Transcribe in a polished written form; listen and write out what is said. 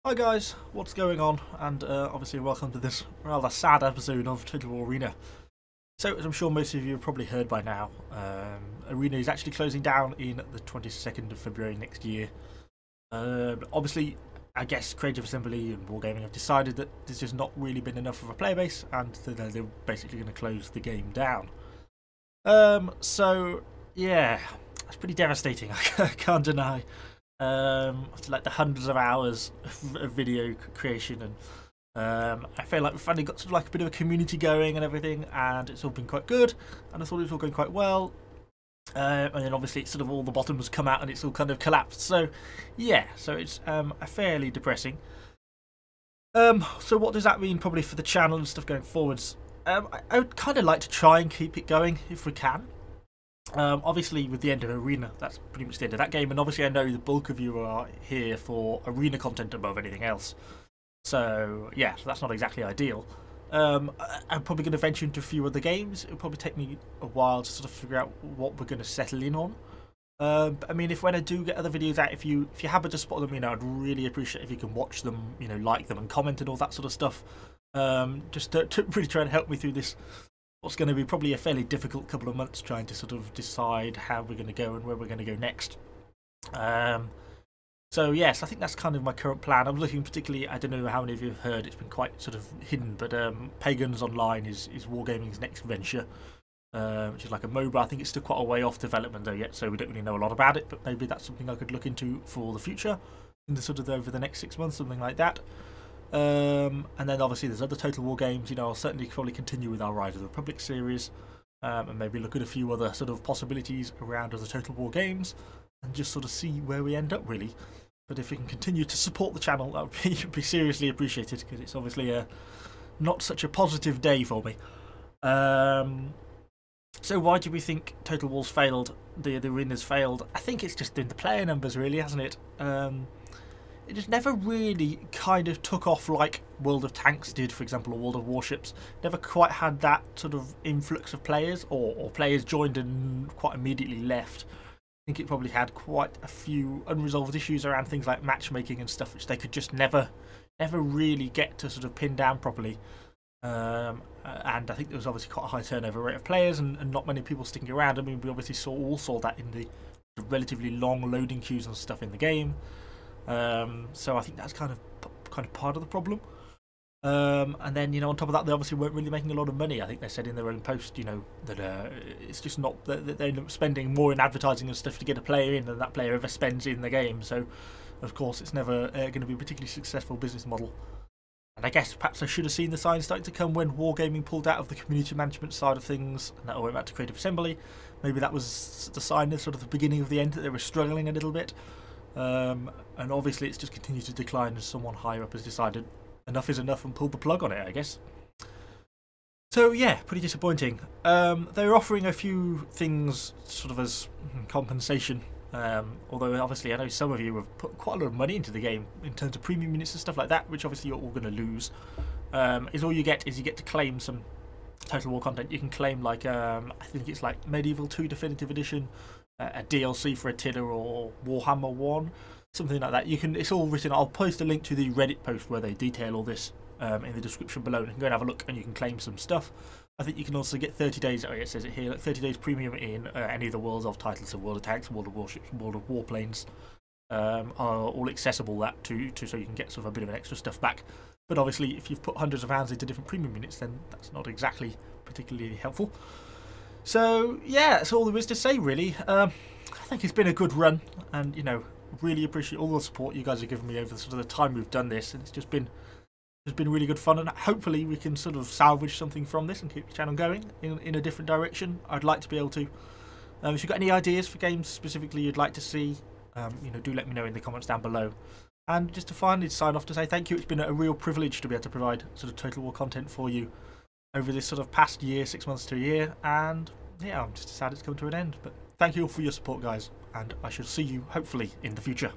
Hi guys, what's going on? And obviously welcome to this rather sad episode of Total War Arena. So, as I'm sure most of you have probably heard by now, Arena is actually closing down in the 22nd of February next year. Obviously, I guess Creative Assembly and Wargaming have decided that there's just not really been enough of a player base, and they're basically going to close the game down. So, yeah, it's pretty devastating, I can't deny. Like the hundreds of hours of video creation, and I feel like we've finally got sort of like a bit of a community going and everything, and it's all been quite good, and I thought it was all going quite well, and then obviously it's sort of all the bottoms come out and it's all kind of collapsed. So yeah, so it's fairly depressing. So what does that mean probably for the channel and stuff going forwards? I would kind of like to try and keep it going if we can. Obviously with the end of Arena, that's pretty much the end of that game, and obviously I know the bulk of you are here for Arena content above anything else, so yeah, so that's not exactly ideal. I'm probably going to venture into a few other games. It'll probably take me a while to sort of figure out what we're going to settle in on. But I mean, when I do get other videos out, if you happen to spot them, you know, I'd really appreciate if you can watch them, you know, like them and comment and all that sort of stuff, just to really try and help me through this what's going to be probably a fairly difficult couple of months, trying to sort of decide how we're going to go and where we're going to go next. So yes, I think that's kind of my current plan. I'm looking particularly, I don't know how many of you have heard, it's been quite sort of hidden, but Pagans Online is Wargaming's next venture, which is like a MOBA. I think it's still quite a way off development though yet, so we don't really know a lot about it, but maybe that's something I could look into for the future, in the sort of over the next 6 months, something like that. And then obviously there's other Total War games. You know, I'll certainly probably continue with our Rise of the Republic series, and maybe look at a few other sort of possibilities around other Total War games, and just sort of see where we end up really. But if you can continue to support the channel, that would be seriously appreciated, because it's obviously not such a positive day for me. So why do we think Total War's failed? The Arena's failed? I think it's just been the player numbers really, hasn't it? It just never really kind of took off like World of Tanks did, for example, or World of Warships. Never quite had that sort of influx of players, or players joined and quite immediately left. I think it probably had quite a few unresolved issues around things like matchmaking and stuff, which they could just never really get to sort of pin down properly. And I think there was obviously quite a high turnover rate of players, and not many people sticking around. I mean, we obviously all saw that in the relatively long loading queues and stuff in the game. So I think that's kind of part of the problem. And then, you know, on top of that, they obviously weren't really making a lot of money. I think they said in their own post, you know, that it's just not that they end up spending more in advertising and stuff to get a player in than that player ever spends in the game. So, of course, it's never going to be a particularly successful business model. And I guess perhaps I should have seen the signs starting to come when Wargaming pulled out of the community management side of things, and that all went back to Creative Assembly. Maybe that was the sign of sort of the beginning of the end, that they were struggling a little bit. And obviously it's just continued to decline as someone higher up has decided enough is enough and pulled the plug on it, I guess. So yeah, pretty disappointing. They were offering a few things sort of as compensation, although obviously I know some of you have put quite a lot of money into the game in terms of premium units and stuff like that, which obviously you're all going to lose. All you get to claim some Total War content. You can claim like, I think it's like Medieval 2 Definitive Edition, a DLC for Attila, or Warhammer 1, something like that. You can. It's all written. I'll post a link to the Reddit post where they detail all this in the description below, and you can go and have a look, and you can claim some stuff. I think you can also get 30 days. Oh, it says it here, like 30 days premium in any of the Worlds of titles, so World of Tanks, World of Warships, World of Warplanes, are all accessible so you can get sort of a bit of an extra stuff back. But obviously, if you've put hundreds of pounds into different premium units, then that's not exactly particularly helpful. So yeah, that's all there is to say really. I think it's been a good run, and you know, really appreciate all the support you guys have given me over sort of the time we've done this, and it's been really good fun, and hopefully we can sort of salvage something from this and keep the channel going in a different direction. I'd like to be able to. If you've got any ideas for games specifically you'd like to see, you know, do let me know in the comments down below. And just to finally sign off to say thank you. It's been a real privilege to be able to provide sort of Total War content for you over this sort of past year, 6 months to a year, and yeah, I'm just sad it's come to an end. But thank you all for your support, guys, and I shall see you hopefully in the future.